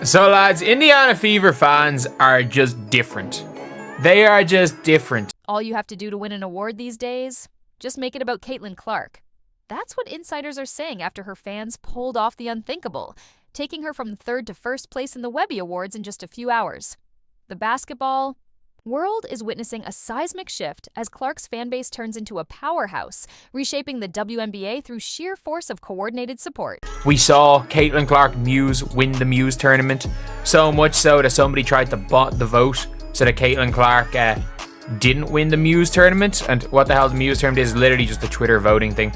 So lads, Indiana Fever fans are just different. They are just different. All you have to do to win an award these days? Just make it about Caitlin Clark. That's what insiders are saying after her fans pulled off the unthinkable, taking her from third to first place in the Webby Awards in just a few hours. The basketball world is witnessing a seismic shift as Clark's fanbase turns into a powerhouse, reshaping the WNBA through sheer force of coordinated support. We saw Caitlin Clark Muse win the Muse tournament, so much so that somebody tried to bot the vote so that Caitlin Clark didn't win the Muse tournament. And what the hell the Muse tournament is literally just a Twitter voting thing.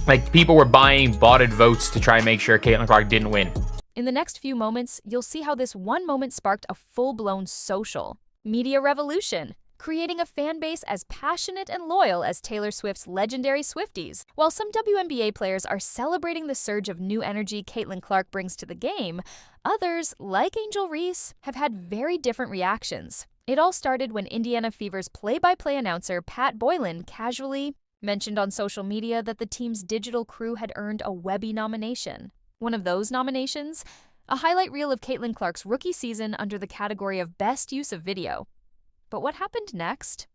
Like, people were buying botted votes to try and make sure Caitlin Clark didn't win. In the next few moments, you'll see how this one moment sparked a full-blown social media revolution, creating a fan base as passionate and loyal as Taylor Swift's legendary Swifties. While some WNBA players are celebrating the surge of new energy Caitlin Clark brings to the game, others, like Angel Reese, have had very different reactions. It all started when Indiana Fever's play-by-play announcer Pat Boylan casually mentioned on social media that the team's digital crew had earned a Webby nomination. One of those nominations? A highlight reel of Caitlin Clark's rookie season under the category of Best Use of Video. But what happened next?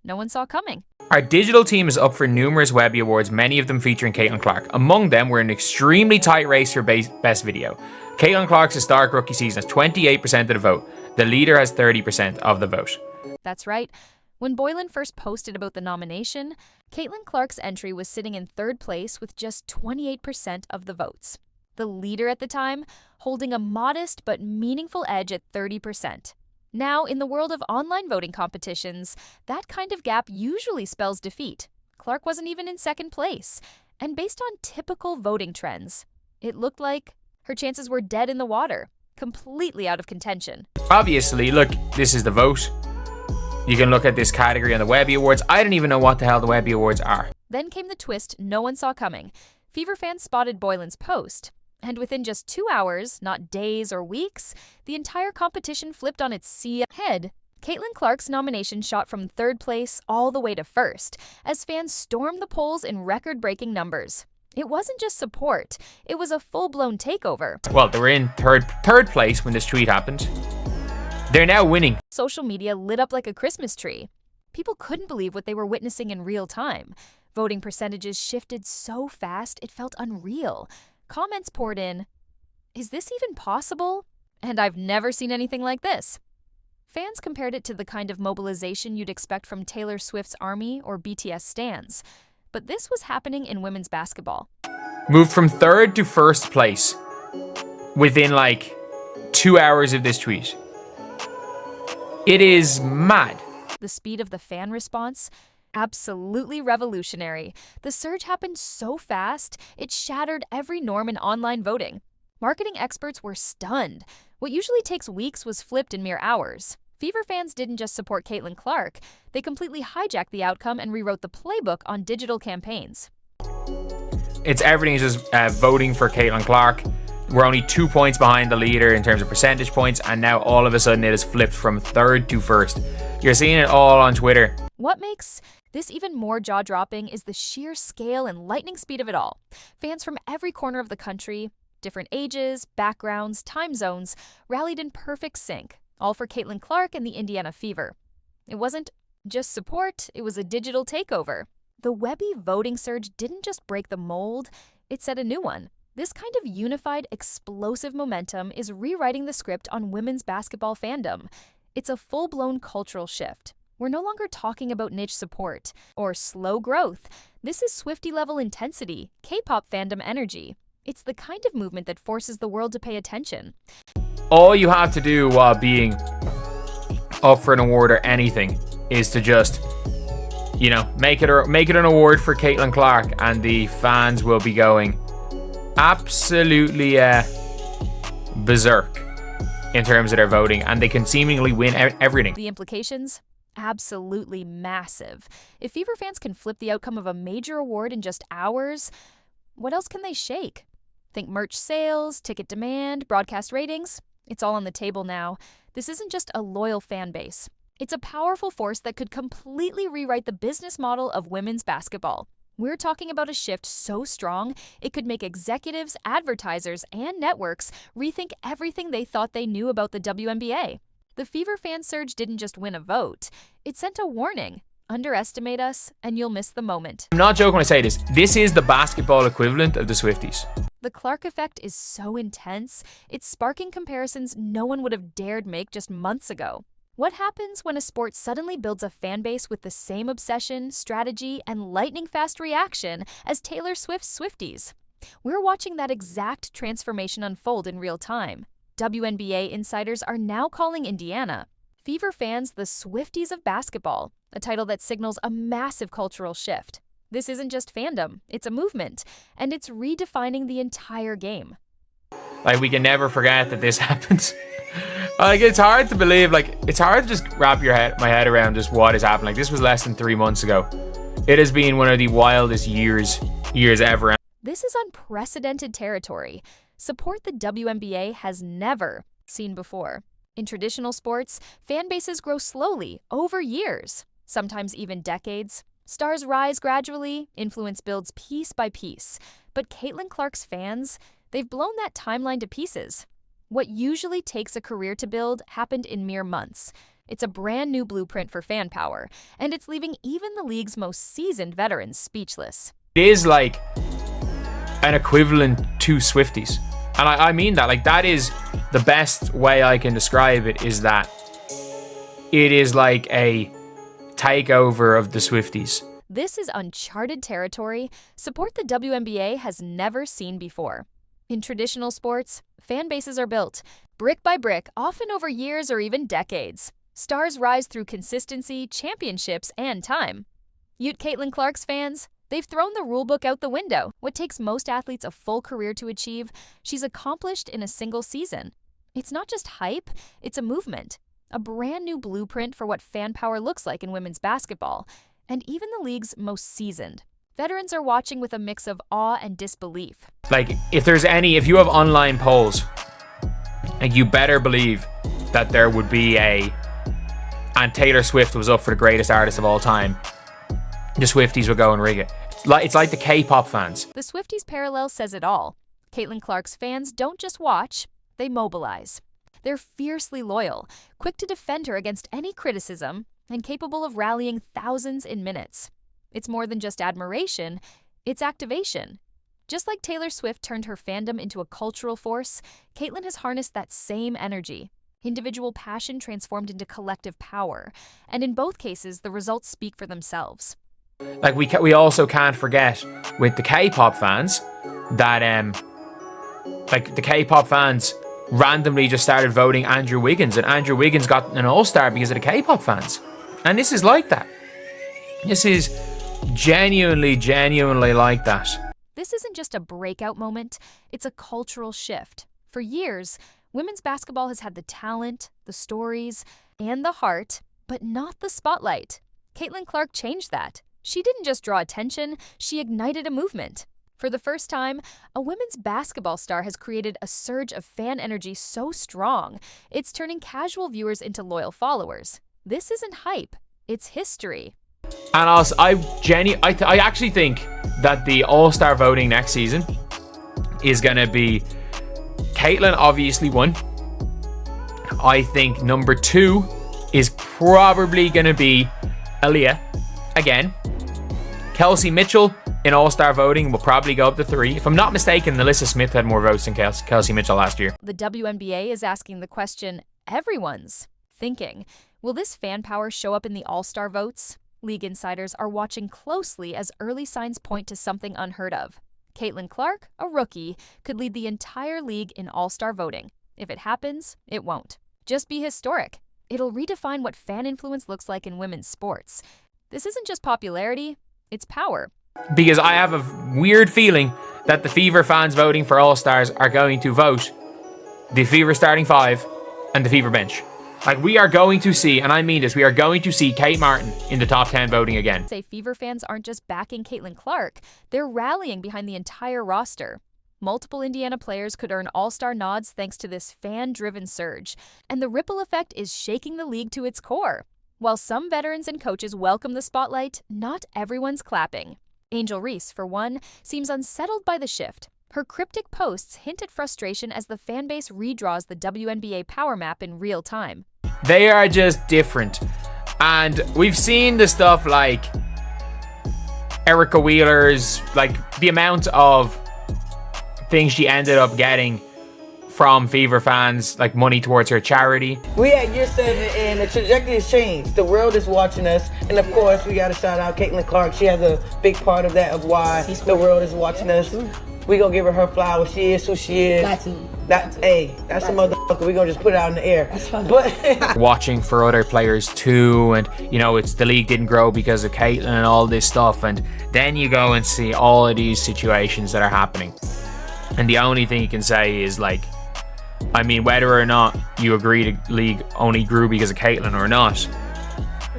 No one saw coming. Our digital team is up for numerous Webby Awards, many of them featuring Caitlin Clark. Among them were an extremely tight race for Best Video. Caitlin Clark's historic rookie season has 28% of the vote. The leader has 30% of the vote. That's right. When Boylan first posted about the nomination, Caitlin Clark's entry was sitting in third place with just 28% of the votes. The leader at the time holding a modest but meaningful edge at 30%. Now, in the world of online voting competitions, that kind of gap usually spells defeat. Clark wasn't even in second place. And based on typical voting trends, it looked like her chances were dead in the water, completely out of contention. Obviously, look, this is the vote. You can look at this category on the Webby Awards. I don't even know what the hell the Webby Awards are. Then came the twist no one saw coming. Fever fans spotted Boylan's post. And within just 2 hours, not days or weeks, the entire competition flipped on its head. Caitlin Clark's nomination shot from third place all the way to first, as fans stormed the polls in record-breaking numbers. It wasn't just support, it was a full-blown takeover. Well, they were in third place when this tweet happened. They're now winning. Social media lit up like a Christmas tree. People couldn't believe what they were witnessing in real time. Voting percentages shifted so fast it felt unreal. Comments poured in, "Is this even possible? And I've never seen anything like this." Fans compared it to the kind of mobilization you'd expect from Taylor Swift's Army or BTS stans. But this was happening in women's basketball. Moved from third to first place within like 2 hours of this tweet. It is mad. The speed of the fan response? Absolutely revolutionary. The surge happened so fast, it shattered every norm in online voting. Marketing experts were stunned. What usually takes weeks was flipped in mere hours. Fever fans didn't just support Caitlin Clark, they completely hijacked the outcome and rewrote the playbook on digital campaigns. It's everything is just voting for Caitlin Clark. We're only 2 points behind the leader in terms of percentage points, and now all of a sudden it has flipped from third to first. You're seeing it all on Twitter. What makes this even more jaw-dropping is the sheer scale and lightning speed of it all. Fans from every corner of the country, different ages, backgrounds, time zones, rallied in perfect sync, all for Caitlin Clark and the Indiana Fever. It wasn't just support, it was a digital takeover. The Webby voting surge didn't just break the mold, it set a new one. This kind of unified, explosive momentum is rewriting the script on women's basketball fandom. It's a full-blown cultural shift. We're no longer talking about niche support or slow growth. This is Swiftie-level intensity, K-pop fandom energy. It's the kind of movement that forces the world to pay attention. All you have to do while being up for an award or anything is to just, make it an award for Caitlin Clark, and the fans will be going absolutely berserk in terms of their voting, and they can seemingly win everything. The implications? Absolutely massive. If Fever fans can flip the outcome of a major award in just hours, what else can they shake? Think merch sales, ticket demand, broadcast ratings? It's all on the table now. This isn't just a loyal fan base. It's a powerful force that could completely rewrite the business model of women's basketball. We're talking about a shift so strong, it could make executives, advertisers, and networks rethink everything they thought they knew about the WNBA. The Fever fan surge didn't just win a vote, it sent a warning. Underestimate us, and you'll miss the moment. I'm not joking when I say this. This is the basketball equivalent of the Swifties. The Clark effect is so intense, it's sparking comparisons no one would have dared make just months ago. What happens when a sport suddenly builds a fan base with the same obsession, strategy, and lightning-fast reaction as Taylor Swift's Swifties? We're watching that exact transformation unfold in real time. WNBA insiders are now calling Indiana Fever fans the Swifties of basketball, a title that signals a massive cultural shift. This isn't just fandom, it's a movement, and it's redefining the entire game. Like, we can never forget that this happened. Like, it's hard to believe, like, it's hard to just wrap my head around just what has happened. Like, this was less than 3 months ago. It has been one of the wildest years ever. This is unprecedented territory. Support the WNBA has never seen before. In traditional sports, fan bases grow slowly, over years, sometimes even decades. Stars rise gradually, influence builds piece by piece. But Caitlin Clark's fans, they've blown that timeline to pieces. What usually takes a career to build happened in mere months. It's a brand new blueprint for fan power, and it's leaving even the league's most seasoned veterans speechless. It is like an equivalent to Swifties. And I mean that, like, that is the best way I can describe it, is that it is like a takeover of the Swifties. This is uncharted territory, support the WNBA has never seen before. In traditional sports, fan bases are built, brick by brick, often over years or even decades. Stars rise through consistency, championships, and time. Ute Caitlin Clark's fans, they've thrown the rulebook out the window. What takes most athletes a full career to achieve, she's accomplished in a single season. It's not just hype, it's a movement. A brand new blueprint for what fan power looks like in women's basketball. And even the league's most seasoned. Veterans are watching with a mix of awe and disbelief. Like, if you have online polls, and you better believe that there would be and Taylor Swift was up for the greatest artist of all time, the Swifties would go and rig it. It's like the K-pop fans. The Swifties parallel says it all. Caitlin Clark's fans don't just watch, they mobilize. They're fiercely loyal, quick to defend her against any criticism, and capable of rallying thousands in minutes. It's more than just admiration, it's activation. Just like Taylor Swift turned her fandom into a cultural force, Caitlin has harnessed that same energy. Individual passion transformed into collective power, and in both cases, the results speak for themselves. Like, we also can't forget with the K-pop fans that like, the K-pop fans randomly just started voting Andrew Wiggins, and Andrew Wiggins got an all-star because of the K-pop fans. And this is like that. This is genuinely like that. This isn't just a breakout moment, it's a cultural shift. For years, women's basketball has had the talent, the stories, and the heart, but not the spotlight. Caitlin Clark changed that. She didn't just draw attention, she ignited a movement. For the first time, a women's basketball star has created a surge of fan energy so strong, it's turning casual viewers into loyal followers. This isn't hype, it's history. And also, I actually think that the All-Star voting next season is going to be Caitlin, obviously, 1. I think number 2 is probably going to be Aaliyah again. Kelsey Mitchell in All-Star voting will probably go up to 3. If I'm not mistaken, Alyssa Smith had more votes than Kelsey Mitchell last year. The WNBA is asking the question everyone's thinking. Will this fan power show up in the All-Star votes? League insiders are watching closely as early signs point to something unheard of. Caitlin Clark, a rookie, could lead the entire league in All-Star voting. If it happens, it won't. Just be historic. It'll redefine what fan influence looks like in women's sports. This isn't just popularity, it's power. Because I have a weird feeling that the Fever fans voting for All-Stars are going to vote the Fever starting 5 and the Fever bench. Like, we are going to see, and I mean this, we are going to see Kate Martin in the top 10 voting again. Say Fever fans aren't just backing Caitlin Clark, they're rallying behind the entire roster. Multiple Indiana players could earn All-Star nods thanks to this fan-driven surge, and the ripple effect is shaking the league to its core. While some veterans and coaches welcome the spotlight, not everyone's clapping. Angel Reese, for one, seems unsettled by the shift. Her cryptic posts hint at frustration as the fanbase redraws the WNBA power map in real time. They are just different. And we've seen the stuff like Erica Wheeler's, like the amount of things she ended up getting from Fever fans, like money towards her charity. We at year 7 and the trajectory has changed. The world is watching us, and of course we got to shout out Caitlin Clark. She has a big part of that, of why the world is watching us. We gonna give her flowers. She is who she is. That's a motherfucker. We gonna just put it out in the air. But watching for other players too, and you know, it's the league didn't grow because of Caitlin and all this stuff, and then you go and see all of these situations that are happening, and the only thing you can say is, like, I mean, whether or not you agree the league only grew because of Caitlin or not,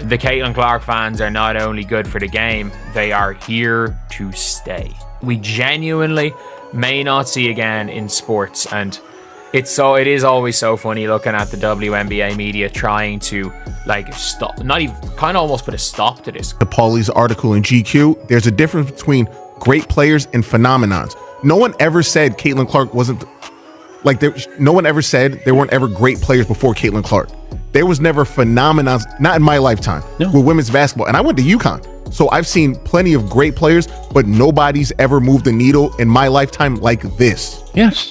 the Caitlin Clark fans are not only good for the game, they are here to stay. We genuinely may not see again in sports, and it is always so funny looking at the WNBA media trying to, like, stop, not even, kind of almost put a stop to this. The Paulie's article in GQ, there's a difference between great players and phenomenons. No one ever said Caitlin Clark wasn't, like, no one ever said there weren't ever great players before Caitlin Clark. There was never phenomenons, not in my lifetime, with women's basketball. And I went to UConn. So I've seen plenty of great players, but nobody's ever moved the needle in my lifetime like this. Yes.